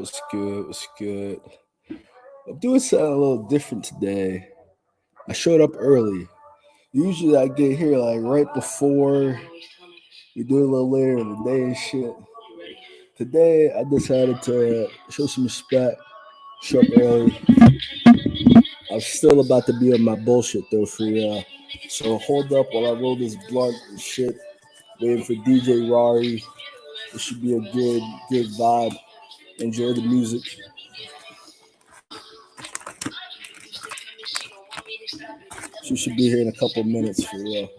What's good? What's good? I'm doing something a little different today. I showed up early. Usually I get here like right before. We do it a little later in the day and shit. Today I decided to show some respect, show up early. I'm still about to be on my bullshit though for y'all. So hold up while I roll this blunt and shit. Waiting for DJ Rari. It should be a good vibe. Enjoy the music. She should be here in a couple minutes for real.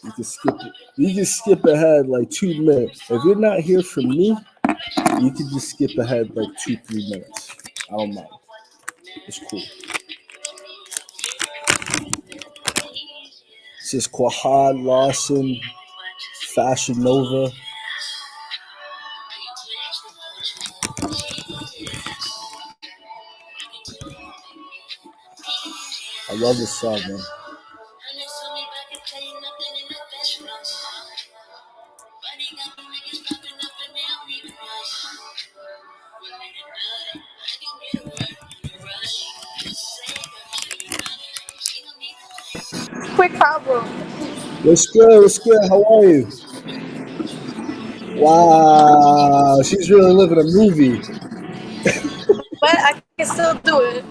You can skip it. You can skip ahead like 2 minutes. If you're not here for me, you can just skip ahead like 2-3 minutes. I don't mind. It's cool. This is Quahad Lawson, Fashion Nova. I love this song, man. Quick problem. What's good? What's good? How are you? Wow, she's really living a movie. But I can still do it.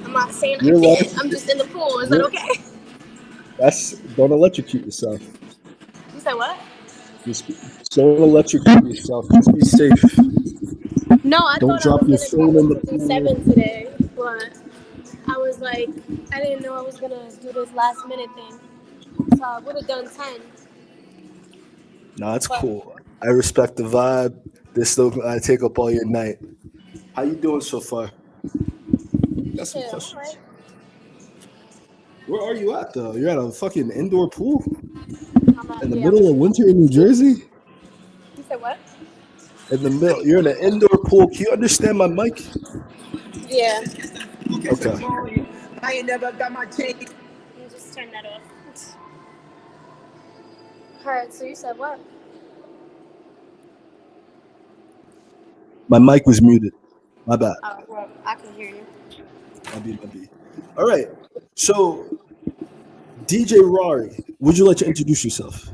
I'm not saying I Your can't. I'm life, just in the pool. Is that okay? don't electrocute yourself. You said what? Just don't electrocute yourself. Just be safe. No, I Don't thought I drop was your gonna phone in the technically do pool. 7 today, but I was like, I didn't know I was gonna do this last minute thing, so I would have done 10. Nah, it's But cool. I respect the vibe. This still I take up all your night. How you doing so far? Got some shit, I'm alright. questions. Where are you at though? You're at a fucking indoor pool in the Yeah, I'm middle of in. winter in New Jersey. You said what? In the middle, you're in an indoor pool. Can you understand my mic? Yeah. Okay. I ain't never got my chain. You just turn that off. Alright, so you said what? My mic was muted. My bad. Oh, well, I can hear you. My B. All right. So, DJ Rari, would you like to introduce yourself?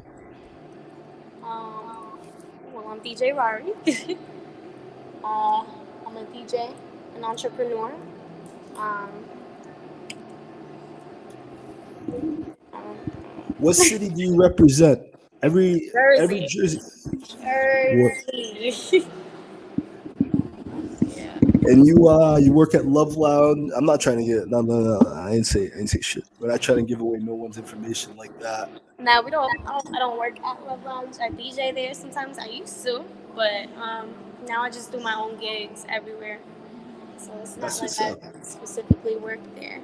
Um, well, I'm DJ Rari. uh, I'm a DJ, an entrepreneur. Um, um, What city do you represent? Every Jersey. Jersey. What? Jersey. Yeah. And you work at Love Lounge. I'm not trying to get no. I ain't say shit. We're not trying to give away no one's information like that. Now we don't. I don't work at Love Lounge. I DJ there sometimes. I used to, but now I just do my own gigs everywhere. So it's not That's like what's I up. specifically work there.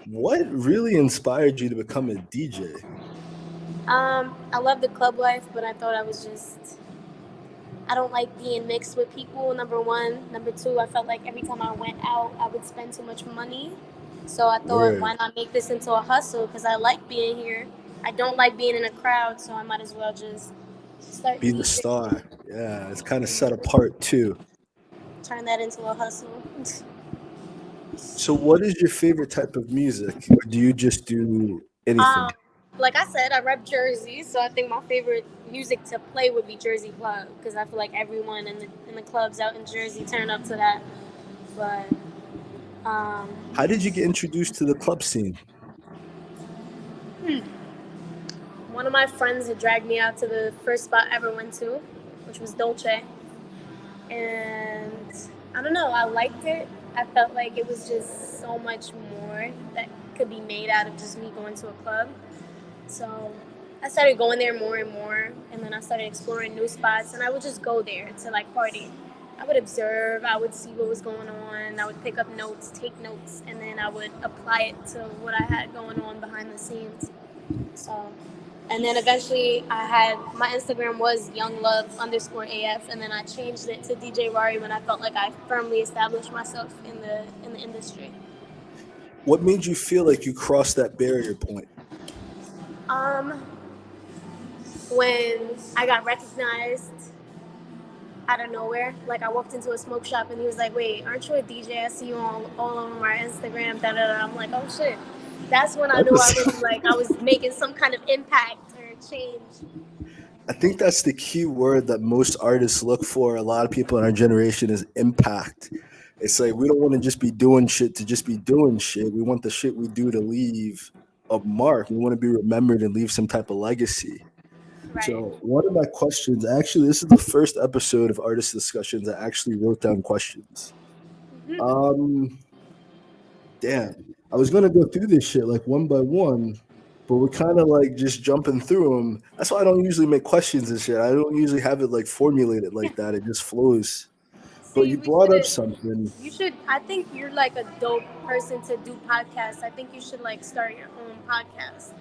What really inspired you to become a DJ? I love the club life, but I thought I was just. I don't like being mixed with people. Number one, number two. I felt like every time I went out, I would spend too much money. So I thought, Word. why not make this into a hustle? Because I like being here. I don't like being in a crowd, so I might as well just start Be the DJing. star. Yeah, it's kind of set apart too. Turn that into a hustle. So, what is your favorite type of music? Or do you just do anything? Um, like I said, I rep Jersey, so I think my favorite music to play would be Jersey Club because I feel like everyone in the clubs out in Jersey turn up to that. But um, How did you get introduced to the club scene? one of my friends had dragged me out to the first spot I ever went to, which was Dolce, and I don't know, I liked it. I felt like it was just so much more that could be made out of just me going to a club. So I started going there more and more, and then I started exploring new spots, and I would just go there to like party. I would observe, I would see what was going on, I would pick up notes, take notes, and then I would apply it to what I had going on behind the scenes. So, and then eventually I had, my Instagram was younglove_AF, and then I changed it to DJ Rari when I felt like I firmly established myself in the industry. What made you feel like you crossed that barrier point? Um, when I got recognized out of nowhere. Like I walked into a smoke shop and he was like, "Wait, aren't you a DJ? I see you all over my Instagram." Da da da. I'm like, "Oh shit." That's when I knew I That's really like I was making some kind of impact or change. I think that's the key word that most artists look for. A lot of people in our generation is impact. It's like we don't want to just be doing shit to just be doing shit. We want the shit we do to leave a mark. We want to be remembered and leave some type of legacy. Right. So one of my questions, actually, this is the first episode of Artist Discussions. I actually wrote down questions. Mm-hmm. Um, damn, I was gonna go through this shit like one by one, but we're kind of like just jumping through them. That's why I don't usually make questions and shit. I don't usually have it like formulated like that. It just flows. But See, you we brought up should. something You should. I think you're like a dope person to do podcasts. I think you should like start your own podcast.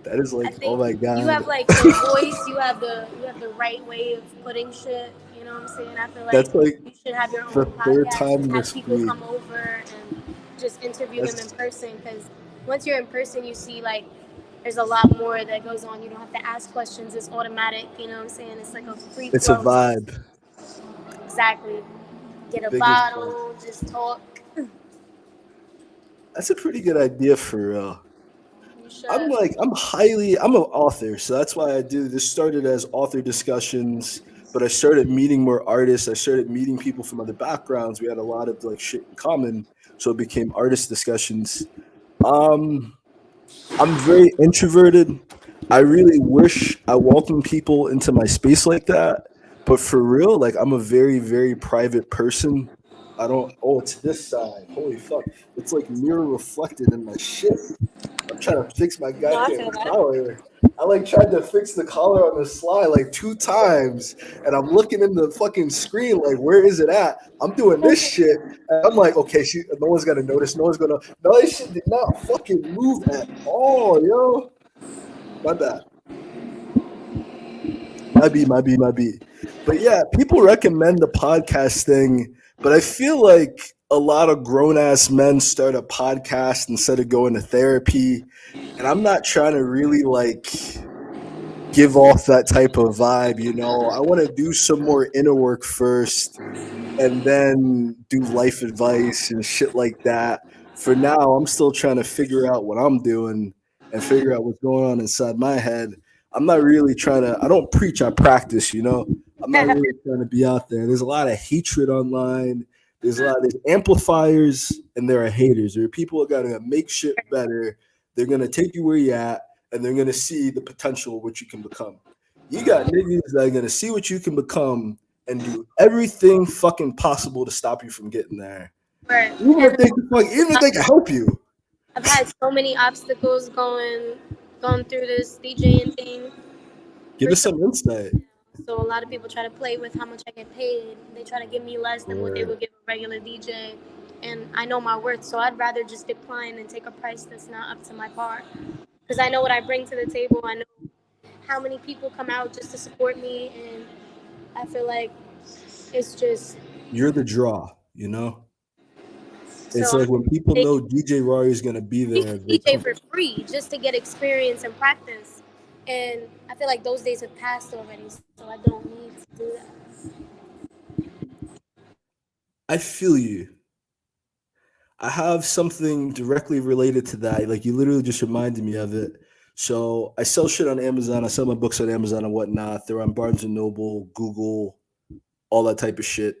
that is I like, oh think my you god, have like the voice, you have the right way of putting shit. You know what I'm saying? I feel like that's like you should have your the own third podcast and time have this people week. come over and just interview them in That's person. Because once you're in person, you see like there's a lot more that goes on. You don't have to ask questions; it's automatic. You know what I'm saying? It's like a free it's a flow. vibe. Exactly. Get a Biggest vibe. bottle, just talk. That's a pretty good idea for real. You should. I'm an author, so that's why I do this. Started as author discussions, but I started meeting more artists. I started meeting people from other backgrounds. We had a lot of like shit in common, so it became artist discussions. Um, I'm very introverted. I really wish I welcomed people into my space like that, but for real, like I'm a very, very private person. I don't. Oh, it's this side. Holy fuck! It's like mirror reflected in my shit. I'm trying to fix my No, I goddamn feel that. collar. I like tried to fix the collar on the slide like two times, and I'm looking in the fucking screen like, where is it at? I'm doing this shit, and I'm like, okay, no one's gonna notice. No one's gonna. No, this shit did not fucking move at all, yo. My bad. My B. But yeah, people recommend the podcast thing, but I feel like a lot of grown ass men start a podcast instead of going to therapy, and I'm not trying to really like give off that type of vibe, you know. I want to do some more inner work first and then do life advice and shit like that. For now, I'm still trying to figure out what I'm doing and figure out what's going on inside my head. I'm not really trying to, I don't preach, I practice, you know. I'm not really trying to be out there. There's a lot of hatred online. There's amplifiers and there are haters. There are people that gotta make shit better. They're gonna take you where you're at and they're gonna see the potential of what you can become. You got niggas that are gonna see what you can become and do everything fucking possible to stop you from getting there. Right. Even if they can help you. I've had so many obstacles going through this DJing thing Give for us so some insight. so a lot of people try to play with how much I get paid. They try to give me less than what they Word. would give a regular DJ. And I know my worth, so I'd rather just decline and take a price that's not up to my par. Because I know what I bring to the table. I know how many people come out just to support me, and I feel like it's just You're the draw, you know? so It's I'm like when people taking know DJ Rari is gonna be you there, can they DJ come. for free just to get experience and practice. And I feel like those days have passed already, so I don't need to do that. I feel you. I have something directly related to that. Like you literally just reminded me of it. So I sell shit on Amazon. I sell my books on Amazon and whatnot. They're on Barnes and Noble, Google, all that type of shit.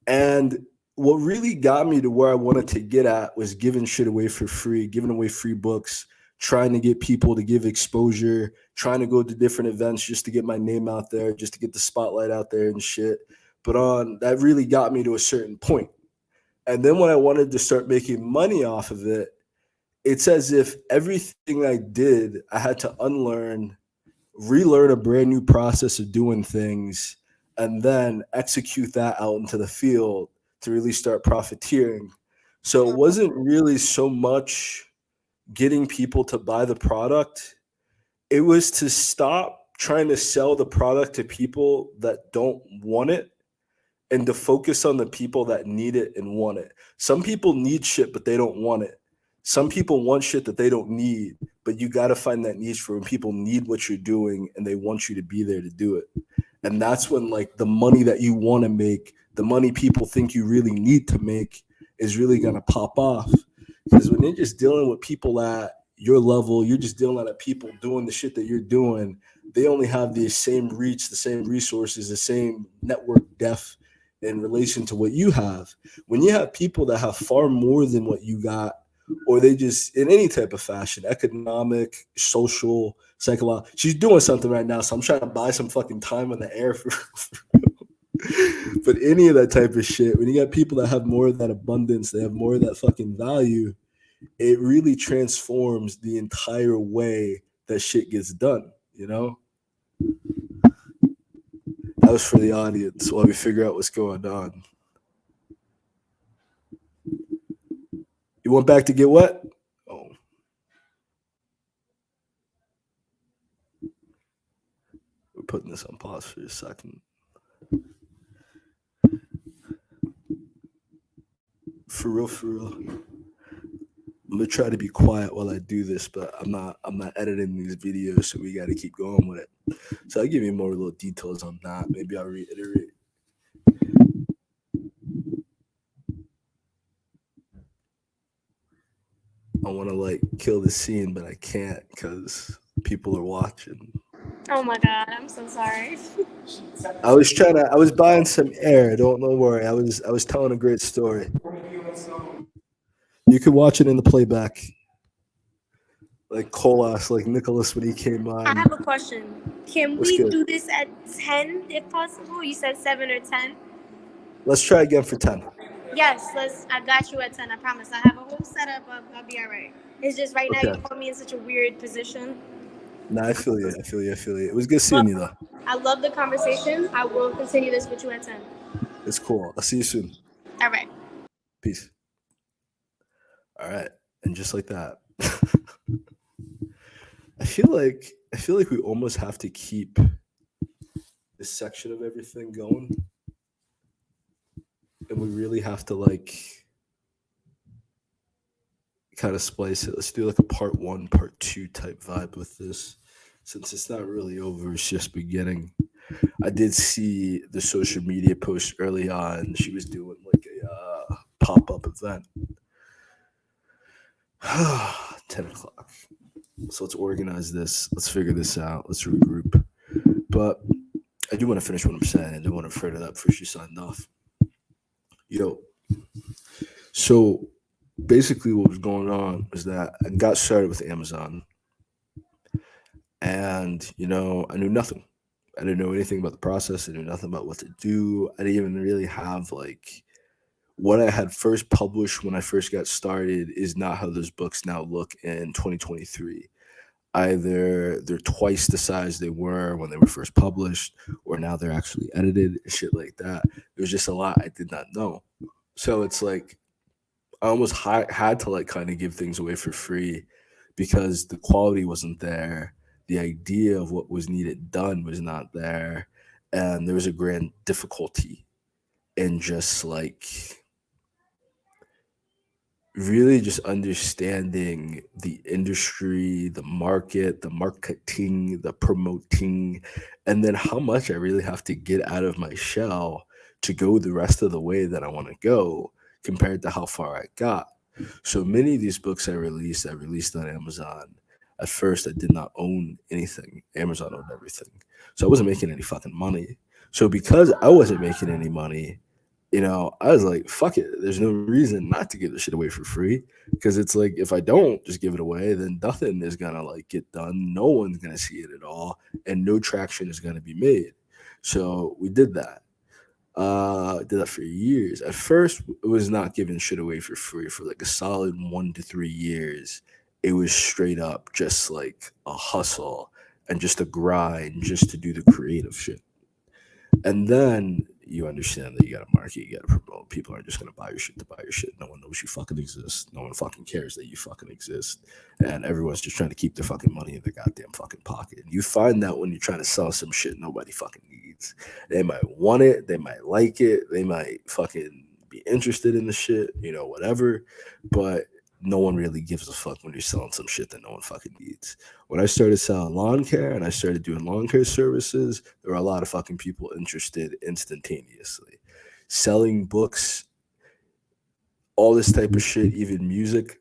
And what really got me to where I wanted to get at was giving shit away for free, giving away free books, trying to get people to give exposure, trying to go to different events just to get my name out there, just to get the spotlight out there and shit. But on that really got me to a certain point. And then when I wanted to start making money off of it, it's as if everything I did, I had to unlearn, relearn a brand new process of doing things, and then execute that out into the field to really start profiteering. So it wasn't really so much getting people to buy the product, it was to stop trying to sell the product to people that don't want it and to focus on the people that need it and want it. Some people need shit, but they don't want it. Some people want shit that they don't need, but you got to find that niche for when people need what you're doing and they want you to be there to do it. And that's when like the money that you want to make, the money people think you really need to make, is really gonna pop off. Because when you're just dealing with people at your level, you're just dealing with people doing the shit that you're doing. They only have the same reach, the same resources, the same network depth in relation to what you have. When you have people that have far more than what you got, or they just in any type of fashion, economic, social, psychological. She's doing something right now, so I'm trying to buy some fucking time on the air for but any of that type of shit, when you got people that have more of that abundance, they have more of that fucking value, it really transforms the entire way that shit gets done, you know? That was for the audience while we figure out what's going on. You went back to get what? Oh, we're putting this on pause for a second. For real, for real. I'm gonna try to be quiet while I do this, but I'm not editing these videos, so we gotta keep going with it. So I'll give you more little details on that. Maybe I'll reiterate. I wanna like kill the scene, but I can't because people are watching. Oh my god, I'm so sorry. I was buying some air, don't worry. I was telling a great story. You could watch it in the playback. Like Colas, like Nicholas when he came I on. have a question. Can What's we good? do this at 10 if possible? You said 7 or 10? Let's try again for 10. Yes, I got you at 10, I promise. I have a whole setup. I'll be all right. It's just right now you Okay. put me in such a weird position. Nah, I feel you. I feel you. I feel you. It was good Well, seeing you though. I love the conversation. I will continue this with you at 10. It's cool. I'll see you soon. All right. Peace. All right. And just like that. I feel like we almost have to keep this section of everything going. And we really have to like kind of splice it. Let's do like a part one, part two type vibe with this. Since it's not really over, it's just beginning. I did see the social media post early on. She was doing like a pop up event. 10 o'clock. So let's organize this. Let's figure this out. Let's regroup. But I do want to finish what I'm saying. I do want to further that before she signed off. Yo, so basically what was going on was that I got started with Amazon and, I knew nothing. I didn't know anything about the process. I knew nothing about what to do. I didn't even really have like what I had first published when I first got started is not how those books now look in 2023. Either they're twice the size they were when they were first published, or now they're actually edited, shit like that. There's just a lot I did not know. So it's like I almost had to like kind of give things away for free because the quality wasn't there. The idea of what was needed done was not there. And there was a grand difficulty in just like really just understanding the industry, the market, the marketing, the promoting, and then how much I really have to get out of my shell to go the rest of the way that I want to go compared to how far I got. So many of these books I released on Amazon. At first, I did not own anything. Amazon owned everything. So I wasn't making any fucking money. So because I wasn't making any money, I was like, fuck it. There's no reason not to give this shit away for free. Because it's like, if I don't just give it away, then nothing is gonna like get done. No one's gonna see it at all, and no traction is gonna be made. So we did that. Did that for years. At first, it was not giving shit away for free for like a solid 1 to 3 years. It was straight up just like a hustle and just a grind just to do the creative shit. And then you understand that you got to market, you got to promote. People aren't just going to buy your shit to buy your shit. No one knows you fucking exist. No one fucking cares that you fucking exist. And everyone's just trying to keep their fucking money in their goddamn fucking pocket. And you find that when you're trying to sell some shit nobody fucking needs. They might want it, they might like it, they might fucking be interested in the shit, whatever. But no one really gives a fuck when you're selling some shit that no one fucking needs. When I started selling lawn care and I started doing lawn care services, there were a lot of fucking people interested instantaneously. Selling books, all this type of shit, even music,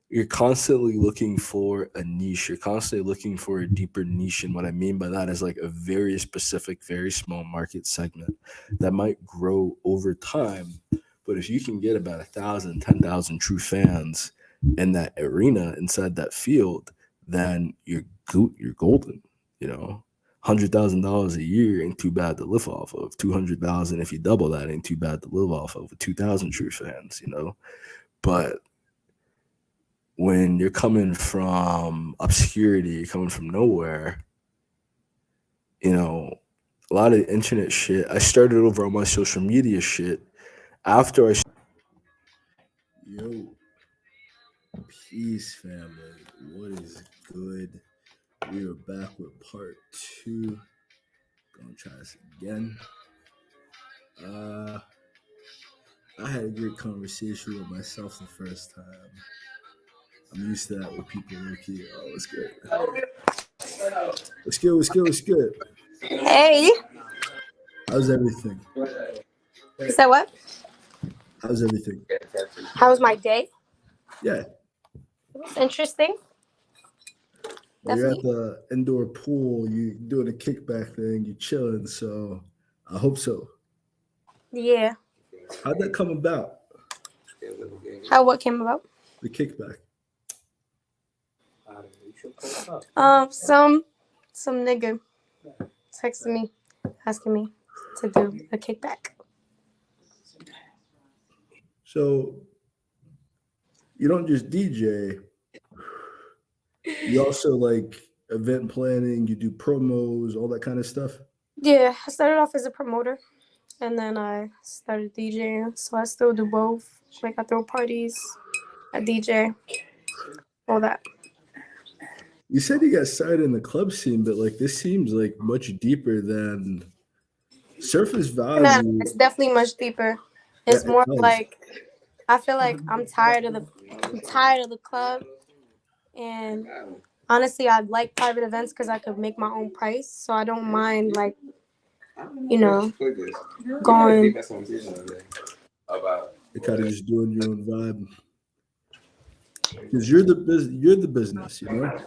you're constantly looking for a niche. You're constantly looking for a deeper niche. And what I mean by that is like a very specific, very small market segment that might grow over time. But if you can get about 1,000, 10,000 true fans in that arena, inside that field, then you're golden. You know, $100,000 a year ain't too bad to live off of. 200,000 if you double that ain't too bad to live off of. With 2,000 true fans, you know. But when you're coming from obscurity, you're coming from nowhere, you know, a lot of the internet shit. I started over on my social media shit after I. Yo, peace, family. What is good? We are back with part two. Gonna try this again. Uh, I had a great conversation with myself the first time. I'm used to that with people like you. Oh, what's good? What's good? What's good? What's good? Hey. How's everything? You said what? How's everything? How was my day? Yeah. It was interesting. Well, you're at Definitely. the indoor pool, you doing a kickback thing, you chilling, so I hope so. Yeah. How'd that come about? How what came about? The kickback. Some nigga texted me asking me to do a kickback. So you don't just DJ, you also like event planning, you do promos, all that kind of stuff. Yeah, I started off as a promoter and then I started DJing. So I still do both. Like I throw parties, I DJ, all that. You said you got started in the club scene, but like this seems like much deeper than surface No, value. it's definitely much deeper. Yeah, It's it more does. like I feel like I'm tired of the club, and honestly, I like private events because I could make my own price, so I don't mind like you know going. You're kind of just doing your own vibe because you're the business, you know.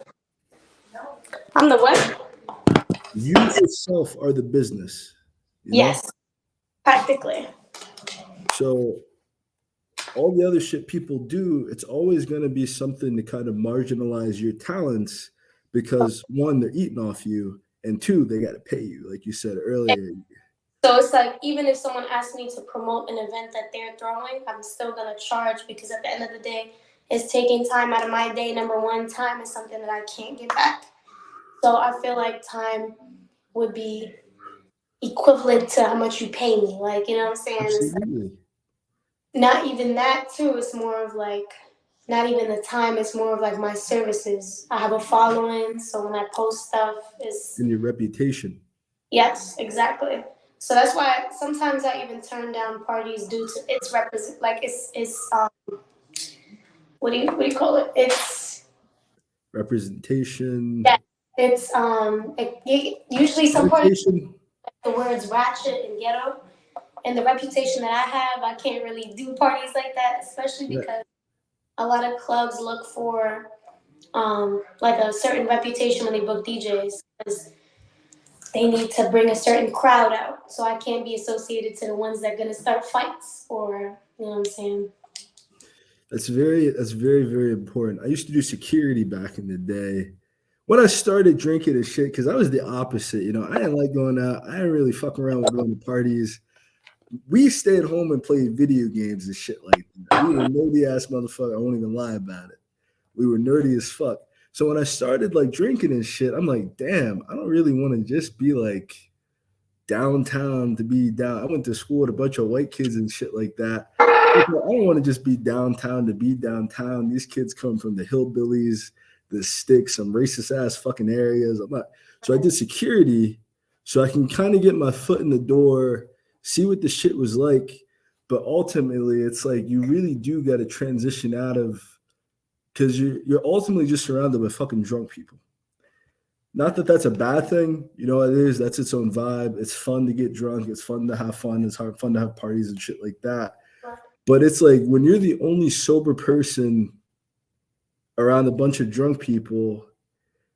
I'm the what? You yourself are the business, you know. Yes, practically. So all the other shit people do, it's always going to be something to kind of marginalize your talents because one, they're eating off you, and two, they got to pay you, like you said earlier. So it's like even if someone asks me to promote an event that they're throwing, I'm still gonna charge because at the end of the day, it's taking time out of my day. Number one, time is something that I can't get back. So I feel like time would be equivalent to how much you pay me. Like, you know what I'm saying? It's Absolutely. not even that too. It's more of like not even the time, it's more of like my services. I have a following, so when I post stuff is And your reputation. yes, exactly. So that's why sometimes I even turn down parties due to its represent like it's what do you call it? It's Representation. yeah, it's usually some parties Reputation. the words ratchet and ghetto. And the reputation that I have, I can't really do parties like that, especially Yeah, because a lot of clubs look for like a certain reputation when they book DJs because they need to bring a certain crowd out. So I can't be associated to the ones that are gonna start fights or you know what I'm saying. that's very, very important. I used to do security back in the day. When I started drinking and shit, because I was the opposite, you know, I didn't like going out. I didn't really fuck around with going to parties. We stayed home and played video games and shit like that. We were nerdy ass motherfucker. I won't even lie about it. We were nerdy as fuck. So when I started like drinking and shit, I'm like, damn, I don't really want to just be like downtown to be down. I went to school with a bunch of white kids and shit like that. I don't want to just be downtown to be downtown. These kids come from the hillbillies, the sticks, some racist ass fucking areas. I'm not. So I did security so I can kind of get my foot in the door, see what the shit was like. But ultimately, it's like you really do got to transition out of because you're ultimately just surrounded by fucking drunk people. Not that that's a bad thing, you know. It is. That's its own vibe. It's fun to get drunk. It's fun to have fun. It's fun to have parties and shit like that. But it's like when you're the only sober person around a bunch of drunk people,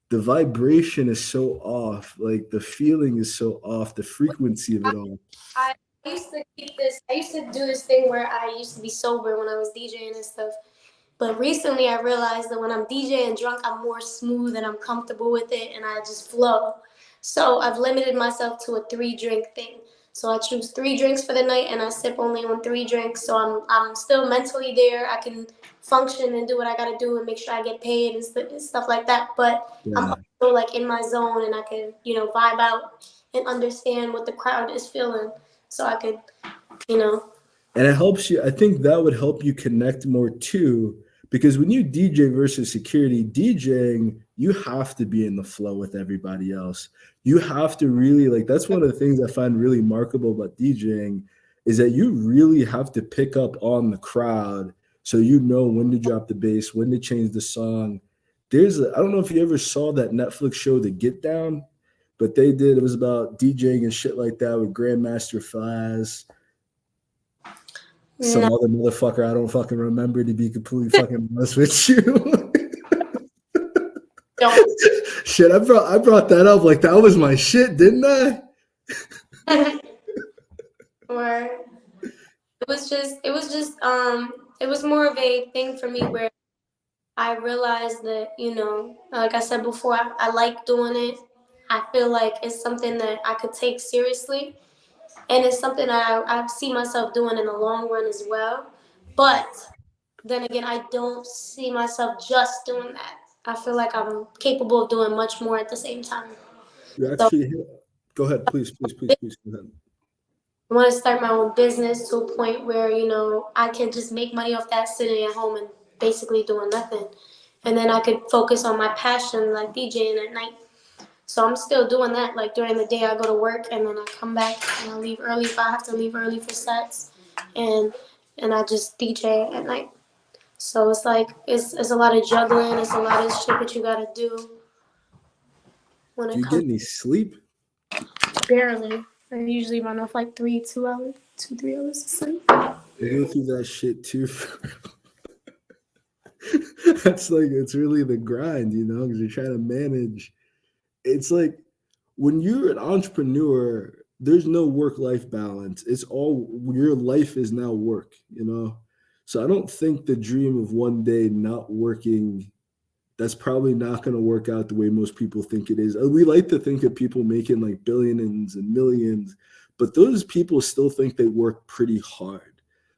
the vibration is so off. Like the feeling is so off. The frequency of it all. I used to keep this. I used to do this thing where I used to be sober when I was DJing and stuff. But recently, I realized that when I'm DJing drunk, I'm more smooth and I'm comfortable with it, and I just flow. So I've limited myself to a 3-drink thing. So I choose 3 drinks for the night, and I sip only on 3 drinks. So I'm still mentally there. I can function and do what I gotta do and make sure I get paid and stuff like that. But I'm Yeah. also like in my zone, and I can vibe out and understand what the crowd is feeling. So I could you know. And it helps you. I think that would help you connect more too, because when you DJ versus security, DJing, you have to be in the flow with everybody else. You have to really like, that's one of the things I find really remarkable about DJing is that you really have to pick up on the crowd so you know when to drop the bass, when to change the song. I don't know if you ever saw that Netflix show, The Get Down, but it was about DJing and shit like that with Grandmaster Flash, some No, other motherfucker I don't fucking remember, to be completely fucking honest with you. don't. Shit, I brought that up like that was my shit, didn't I? Or it was more of a thing for me where I realized that, like I said before, I like doing it. I feel like it's something that I could take seriously. And it's something I see myself doing in the long run as well. But then again, I don't see myself just doing that. I feel like I'm capable of doing much more at the same time. You So actually go ahead, please, please, please, please go ahead. I want to start my own business to a point where, I can just make money off that sitting at home and basically doing nothing. And then I could focus on my passion, like DJing at night. So I'm still doing that. Like during the day, I go to work and then I come back and I leave early if I have to leave early for sets, and I just DJ at night. So it's like it's a lot of juggling. It's a lot of shit that you gotta do when Do it you get comes. any sleep? Barely. I usually run off like 2 hours, 3 hours of sleep. I go through that shit too. That's like, it's really the grind, because you're trying to manage. It's like when you're an entrepreneur, there's no work-life balance. It's all, your life is now work. So I don't think the dream of one day not working, that's probably not going to work out the way most people think it is. We like to think of people making like billions and millions, but those people still think they work pretty hard.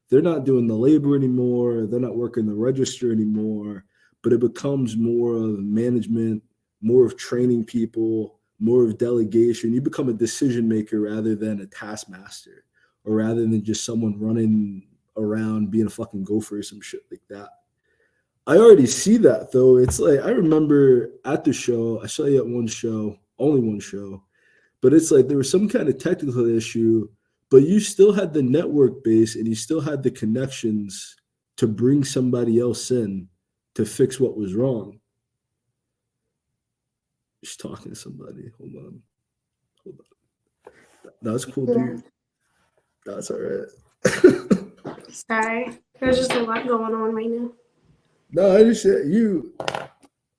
They're not doing the labor anymore. They're not working the register anymore, but it becomes more of management, more of training people, more of delegation. You become a decision maker rather than a taskmaster, or rather than just someone running around being a fucking gopher or some shit like that. I already see that though. It's like, I remember at the show, I saw you at one show, only one show, but it's like there was some kind of technical issue, but you still had the network base and you still had the connections to bring somebody else in to fix what was wrong. Just talking to somebody. Hold on. That's cool, Yeah. dude. That's all right. Sorry. There's just a lot going on right now. No, I just said you.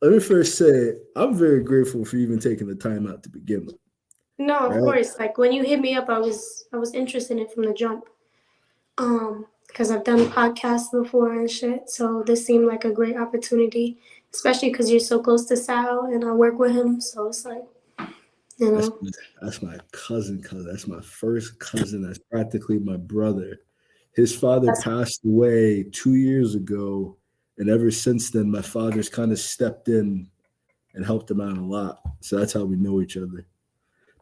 Let me first say I'm very grateful for even taking the time out to begin with. No, of Right? course. Like when you hit me up, I was interested in it from the jump. Because I've done podcasts before and shit. So this seemed like a great opportunity, especially because you're so close to Sal and I work with him. So it's like, you That's know. that's my cousin. That's my first cousin. That's practically my brother. His father That's passed away 2 years ago, and ever since then, my father's kind of stepped in and helped him out a lot. So that's how we know each other.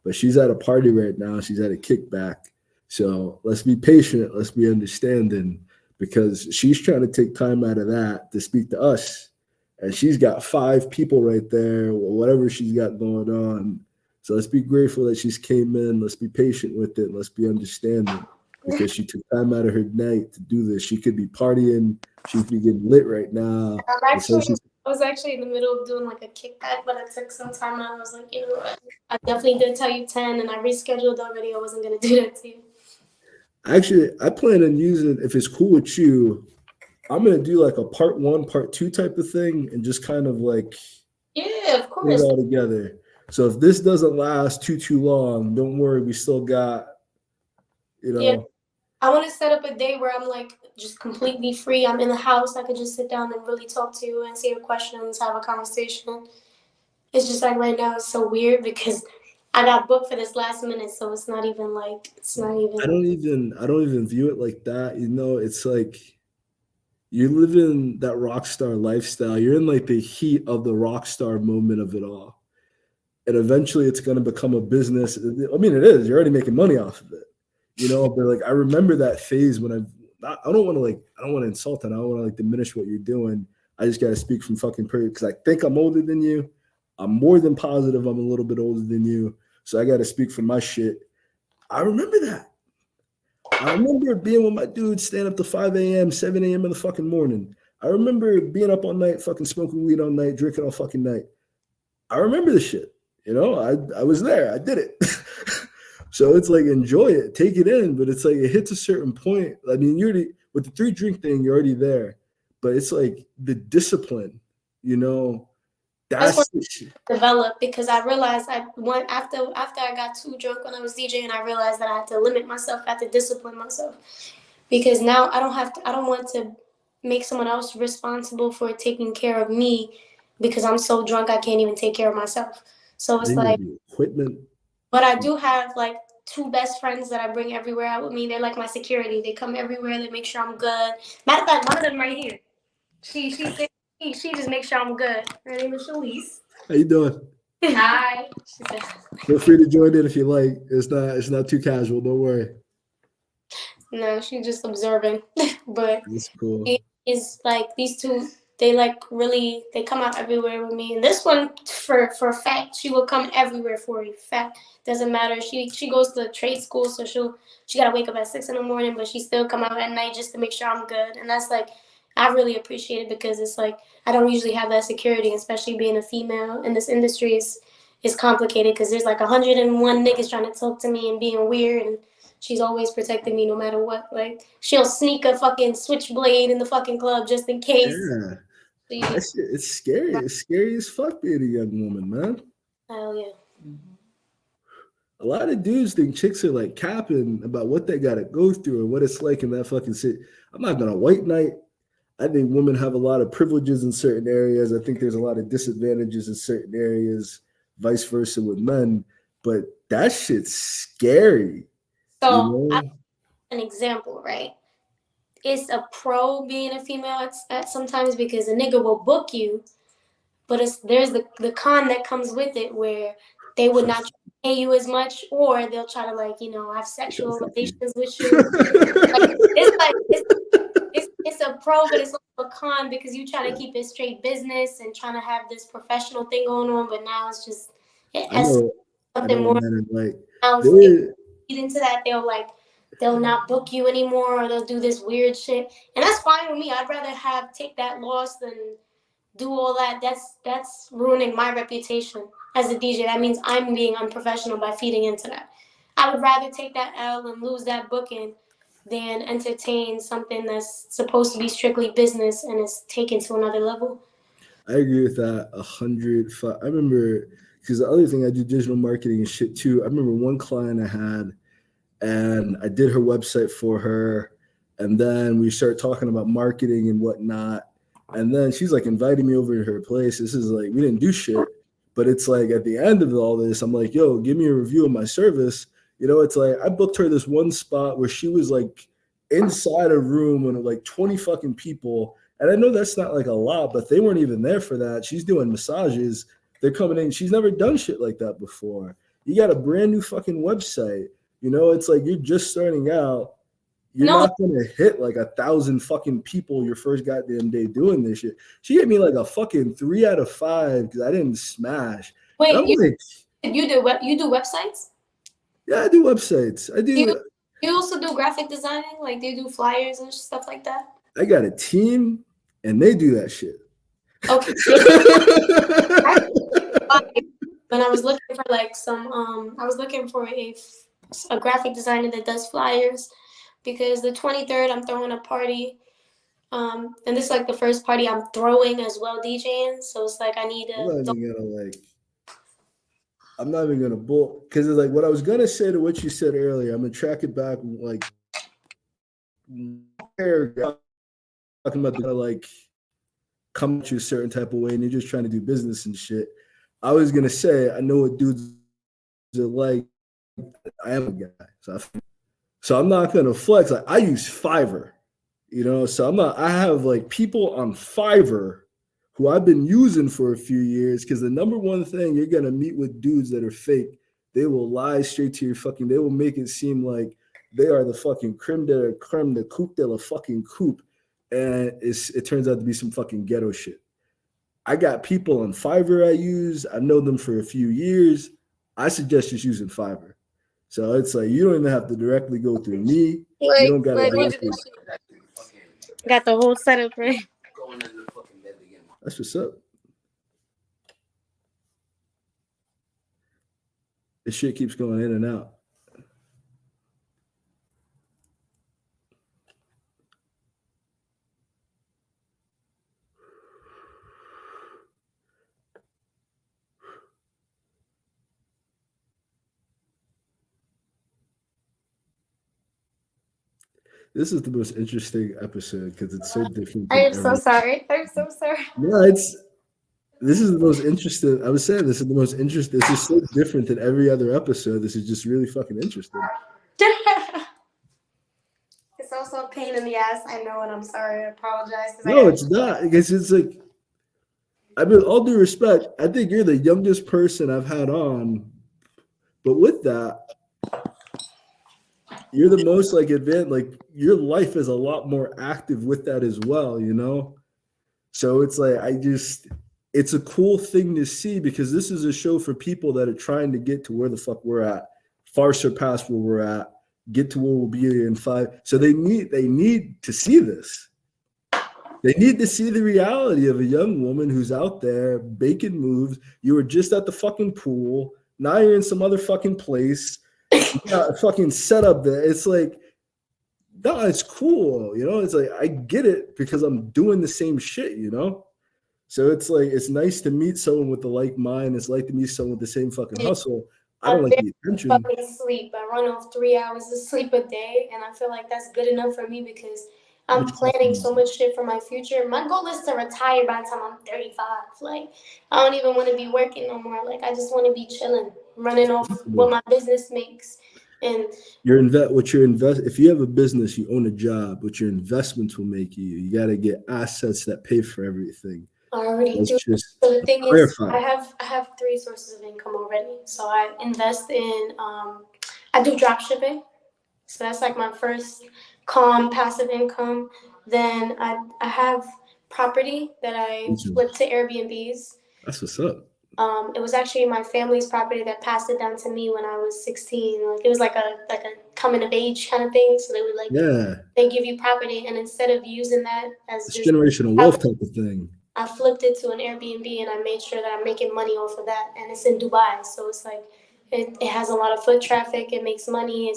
But she's at a party right now. She's at a kickback. So let's be patient. Let's be understanding, because she's trying to take time out of that to speak to us. And she's got 5 people right there, whatever she's got going on. So let's be grateful that she's came in. Let's be patient with it. Let's be understanding. because she took time out of her night to do this. She could be partying, she could be getting lit right now. I was actually in the middle of doing like a kickback, but I took some time out. I was like, you know what? I definitely did tell you 10, and I rescheduled already. I wasn't gonna do that to you. Actually, I plan on using, if it's cool with you, I'm gonna do like a part 1, part 2 type of thing, and just kind of like Yeah, of put it course. all together. So if this doesn't last too long, don't worry, we still got, you know. Yeah, I want to set up a day where I'm like just completely free. I'm in the house. I could just sit down and really talk to you, answer your questions, have a conversation. It's just like right now it's so weird because I got booked for this last minute, so it's not even like it's not I even. don't even view it like that. You know, it's like you're living that rock star lifestyle. You're in like the heat of the rock star moment of it all. And eventually it's going to become a business. I mean, it is. You're already making money off of it, you know. But like, I remember that phase when I don't want to like, I don't want to insult and I don't want to like diminish what you're doing. I just got to speak from fucking period because I think I'm older than you. I'm more than positive I'm a little bit older than you. So I got to speak from my shit. I remember that. I remember being with my dudes, staying up to 5 a.m., 7 a.m. in the fucking morning. I remember being up all night, fucking smoking weed all night, drinking all fucking night. I remember this shit. You know, I was there. I did it. So it's like enjoy it, take it in, but it's like it hits a certain point. I mean, you're already with the 3 drink thing, you're already there. But it's like the discipline, you know, That's what that's the shit. I developed because I realized I went after I got too drunk when I was DJing. I realized that I had to limit myself, I had to discipline myself because now I don't have to. I don't want to make someone else responsible for taking care of me because I'm so drunk I can't even take care of myself. So it's Then you like, the equipment. but I do have like 2 best friends that I bring everywhere out with me. They're like my security. They come everywhere. They make sure I'm good. Matter of fact, one of them right here. She just makes sure I'm good. Her name is Shalise. How you doing? Hi. She said, Feel free to join in if you like. It's not too casual. Don't worry. no, she's just observing. But It's cool. it is like these two. They like really. They come out everywhere with me. And this one, for a fact, she will come everywhere for you. Fact doesn't matter. She goes to trade school, so she gotta wake up at 6 in the morning, but she still come out at night just to make sure I'm good. And that's like I really appreciate it because it's like I don't usually have that security, especially being a female in this industry is complicated because there's like 101 niggas trying to talk to me and being weird, and she's always protecting me no matter what. Like she'll sneak a fucking switchblade in the fucking club just in case. Yeah. So That shit, it's scary. It's scary as fuck being a young woman, man. hell yeah. A lot of dudes think chicks are like capping about what they gotta go through and what it's like in that fucking city. I'm not gonna white knight. I think women have a lot of privileges in certain areas. I think there's a lot of disadvantages in certain areas, vice versa with men. But that shit's scary, you So I know? an example, right? It's a pro being a female at sometimes because a nigga will book you, but there's the con that comes with it where they would not pay you as much, or they'll try to like have sexual relations with you. It's a pro, but it's also a con because you try to keep it straight business and trying to have this professional thing going on, but now it's just it I has know, I something know, more. man. Like, Now if you they get into that, they'll not book you anymore, or they'll do this weird shit, and that's fine with me. I'd rather have take that loss than do all that. That's ruining my reputation as a DJ. That means I'm being unprofessional by feeding into that. I would rather take that L and lose that booking than entertain something that's supposed to be strictly business and is taken to another level. I agree with that 100. I remember because the other thing I do digital marketing and shit too. I remember one client I had, and I did her website for her, and then we start talking about marketing and whatnot. And then she's like inviting me over to her place. This is like we didn't do shit, but it's like at the end of all this, I'm like, yo, give me a review of my service. You know, it's like I booked her this one spot where she was like inside a room with like 20 fucking people. And I know that's not like a lot, but they weren't even there for that. She's doing massages. They're coming in. She's never done shit like that before. You got a brand new fucking website. You know, it's like you're just starting out. You're No, not gonna hit like 1,000 fucking people your first goddamn day doing this shit. She gave me like a fucking 3 out of 5 because I didn't smash. And wait, I'm like, you do websites? yeah, I do websites. I Do you do. You also do graphic designing? Like, do you do flyers and stuff like that? I got a team, and they do that shit. Okay. Yeah. I, when I was looking for like some, I was looking for a graphic designer that does flyers because the 23rd I'm throwing a party. And this is like the first party I'm throwing as well, DJing. So it's like I need I'm to. not even gonna like. I'm not even gonna bull because it's like what I was gonna say to what you said earlier. I'm gonna track it back. Like, talking about the like come at you a certain type of way, and you're just trying to do business and shit. I was gonna say I know what dudes are like. I am a guy, so I'm not gonna flex. Like I use Fiverr, so I'm not. I have like people on Fiverr who I've been using for a few years because the number one thing you're gonna meet with dudes that are fake. They will lie straight to your fucking. They will make it seem like they are the fucking creme de la creme, the coupe de la fucking coupe, and it turns out to be some fucking ghetto shit. I got people on Fiverr I use. I know them for a few years. I suggest just using Fiverr. So it's like you don't even have to directly go through me. You don't gotta go through. Got the whole setup right. That's what's up. This shit keeps going in and out. This is the most interesting episode because it's so different I than am so every. sorry. I'm so sorry. No, it's this is the most interesting. I was saying this is the most interesting. This is so different than every other episode. This is just really fucking interesting. It's also a pain in the ass. I know, and I'm sorry. I apologize because I No, got. it's not. Because it's like, I mean, all due respect, I think you're the youngest person I've had on. But with that, you're the most like advanced. Like your life is a lot more active with that as well. So it's like it's a cool thing to see because this is a show for people that are trying to get to where the fuck we're at, far surpass where we're at, get to where we'll be in 5. So they need to see this. They need to see the reality of a young woman who's out there making moves. You were just at the fucking pool. Now you're in some other fucking place. You got a fucking setup there. It's like, no, it's cool. It's like, I get it because I'm doing the same shit. So it's like, it's nice to meet someone with the like mind. It's like to meet someone with the same fucking hustle. I don't I'm like very the attention. fucking sleep. I run off 3 hours of sleep a day, and I feel like that's good enough for me because I'm Which planning so much shit for my future. My goal is to retire by the time I'm 35. Like, I don't even want to be working no more. Like, I just want to be chilling, running off what my business makes. And if you have a business, you own a job, what your investments will make you. You got to get assets that pay for everything. I already Let's do. just So the thing is, clarify. I have 3 sources of income already. So I invest in I do drop shipping. So that's like my first calm passive income. Then I have property that I flip to Airbnbs. That's what's up. It was actually my family's property that passed it down to me when I was 16. Like it was like a coming of age kind of thing. So they would they give you property, and instead of using that as it's just generational wealth type of thing, I flipped it to an Airbnb and I made sure that I'm making money off of that. And it's in Dubai, so it's like it has a lot of foot traffic. It makes money.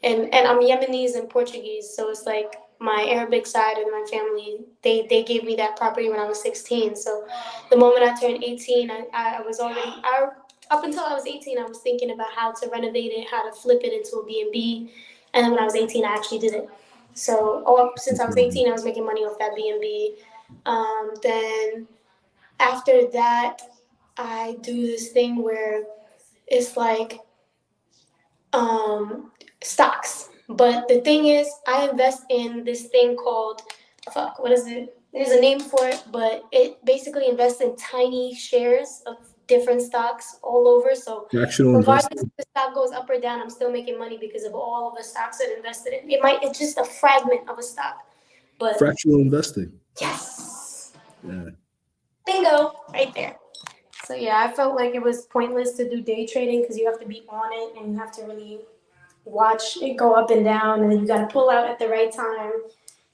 And I'm Yemenis and Portuguese, so it's like my Arabic side of my family. They gave me that property when I was 16. So the moment I turned 18, I was already up until I was 18, I was thinking about how to renovate it, how to flip it into a B&B, and then when I was 18, I actually did it. So since I was 18, I was making money off that B&B. Then after that, I do this thing where it's like stocks. But the thing is, I invest in this thing called what is it? There's a name for it, but it basically invests in tiny shares of different stocks all over. So fractional regardless investing. if the stock goes up or down, I'm still making money because of all of the stocks that invested in. It's just a fragment of a stock. But fractional investing. Yes. Yeah. Bingo, right there. So yeah, I felt like it was pointless to do day trading because you have to be on it and you have to really watch it go up and down, and then you got to pull out at the right time.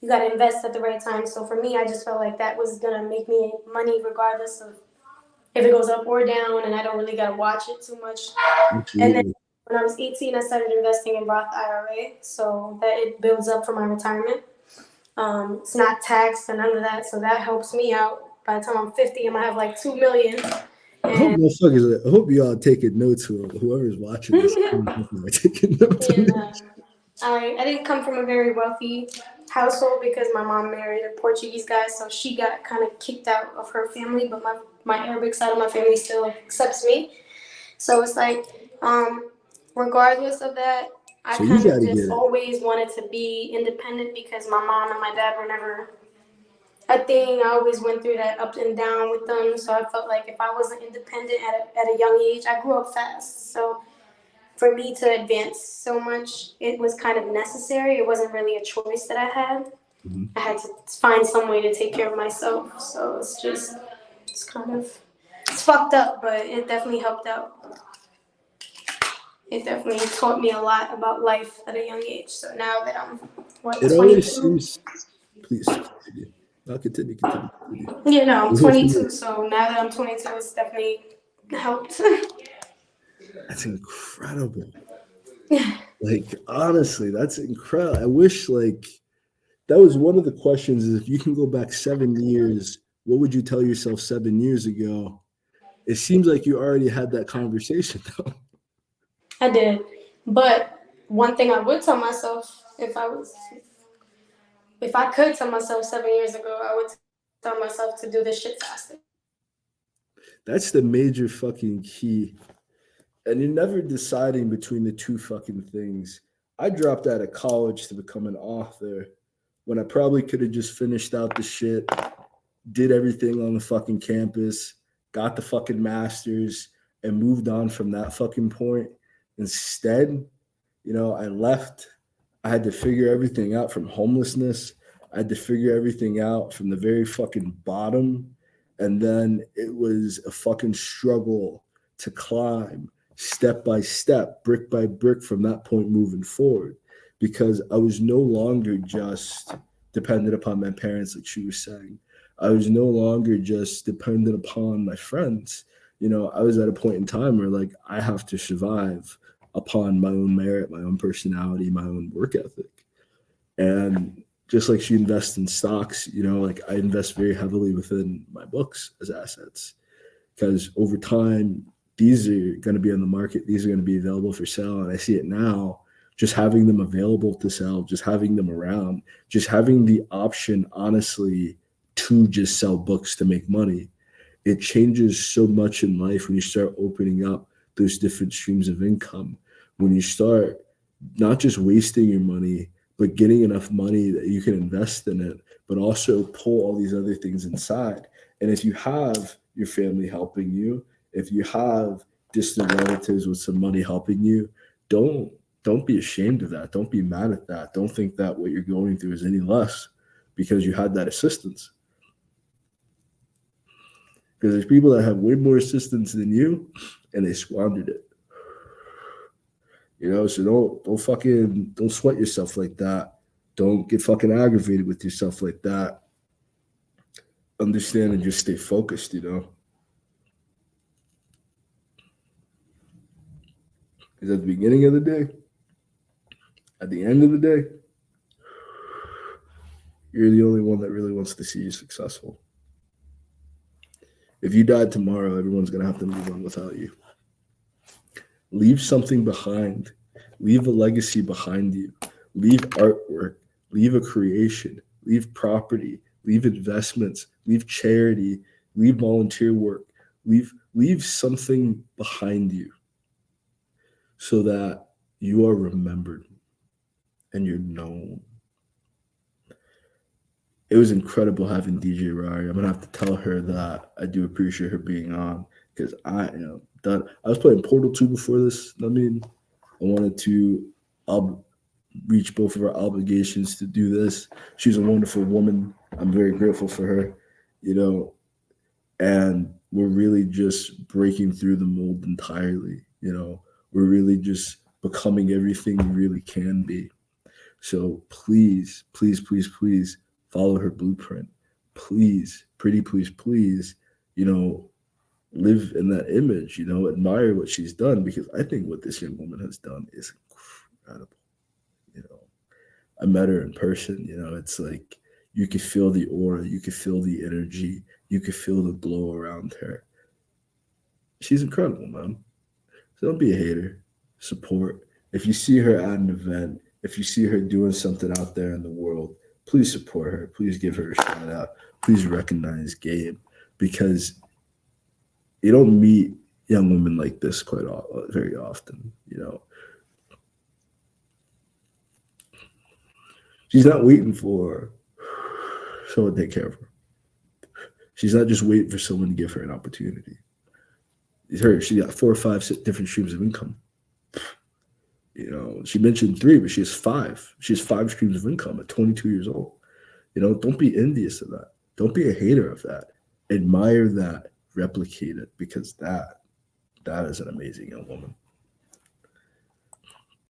You got to invest at the right time. So for me, I just felt like that was gonna make me money regardless of if it goes up or down, and I don't really gotta watch it too much. And then Absolutely. when I was 18, I started investing in Roth IRA, so that it builds up for my retirement. It's not taxed and none of that, so that helps me out. By the time I'm 50, I'm gonna have like 2 million. I hope And motherfuckers. I hope y'all taking notes. Whoever's watching this, I hope y'all taking notes on yeah, this. I didn't come from a very wealthy household because my mom married a Portuguese guy, so she got kind of kicked out of her family. But my Arabic side of my family still accepts me. So it's like, regardless of that, I So you kind got of to just get. always wanted to be independent because my mom and my dad were never a thing. I always went through that up and down with them. So I felt like if I wasn't independent at a young age, I grew up fast. So for me to advance so much, it was kind of necessary. It wasn't really a choice that I had. Mhm. I had to find some way to take care of myself. So it's kind of, it's fucked up, but it definitely helped out. It definitely taught me a lot about life at a young age. So now that I'm, what, It always 22? seems. Please continue. I'll continue. Continue. Continue. Yeah, no, I'm We're here for you. 22. So now that I'm 22, it's definitely helped. That's incredible. Like honestly, that's incredible. I wish like that was one of the questions is if you can go back 7 years, what would you tell yourself 7 years ago? It seems like you already had that conversation though. I did. But one thing I would tell myself if I could tell myself 7 years ago, I would tell myself to do this shit faster. That's the major fucking key. And you're never deciding between the two fucking things. I dropped out of college to become an author when I probably could have just finished out the shit, did everything on the fucking campus, got the fucking masters, and moved on from that fucking point. Instead, I left. I had to figure everything out from homelessness. I had to figure everything out from the very fucking bottom. And then it was a fucking struggle to climb step by step, brick by brick from that point moving forward. Because I was no longer just dependent upon my parents, like she was saying. I was no longer just dependent upon my friends. I was at a point in time where like I have to survive upon my own merit, my own personality, my own work ethic. And just like she invests in stocks, like I invest very heavily within my books as assets because over time, these are going to be on the market. These are going to be available for sale. And I see it now, just having them available to sell, just having them around, just having the option, honestly, to just sell books to make money. It changes so much in life when you start opening up those different streams of income. When you start not just wasting your money, but getting enough money that you can invest in it, but also pull all these other things inside. And if you have your family helping you, if you have distant relatives with some money helping you, don't don't be ashamed of that. Don't be mad at that. Don't think that what you're going through is any less because you had that assistance. Because there's people that have way more assistance than you and they squandered it. So don't sweat yourself like that. Don't get fucking aggravated with yourself like that. Understand and just stay focused. Because at the beginning of the day, at the end of the day, you're the only one that really wants to see you successful. If you died tomorrow, everyone's gonna have to move on without you. Leave something behind. Leave a legacy behind you. Leave artwork. Leave a creation. Leave property. Leave investments. Leave charity. Leave volunteer work. Leave something behind you so that you are remembered and you're known. It was incredible having DJ Rari. I'm gonna have to tell her that I do appreciate her being on because I am done. I was playing Portal 2 before this. I mean, I wanted to reach both of our obligations to do this. She's a wonderful woman. I'm very grateful for her, you know, and we're really just breaking through the mold entirely. We're really just becoming everything you really can be. So please, please, please, please follow her blueprint. Please, pretty please, please, you know, live in that image, you know, admire what she's done, because I think what this young woman has done is incredible. You know, I met her in person, you know, it's like you could feel the aura, you could feel the energy, you could feel the glow around her. She's incredible, man. So don't be a hater. Support. If you see her at an event, if you see her doing something out there in the world, please support her. Please give her a shout out. Please recognize Gabe, because you don't meet young women like this very often. You know, she's not waiting for someone to take care of her. She's not just waiting for someone to give her an opportunity. It's her. She got four or five different streams of income. You know, she mentioned three, but she has five. She has five streams of income at 22 years old. You know, don't be envious of that. Don't be a hater of that. Admire that. Replicate it, because that is an amazing young woman.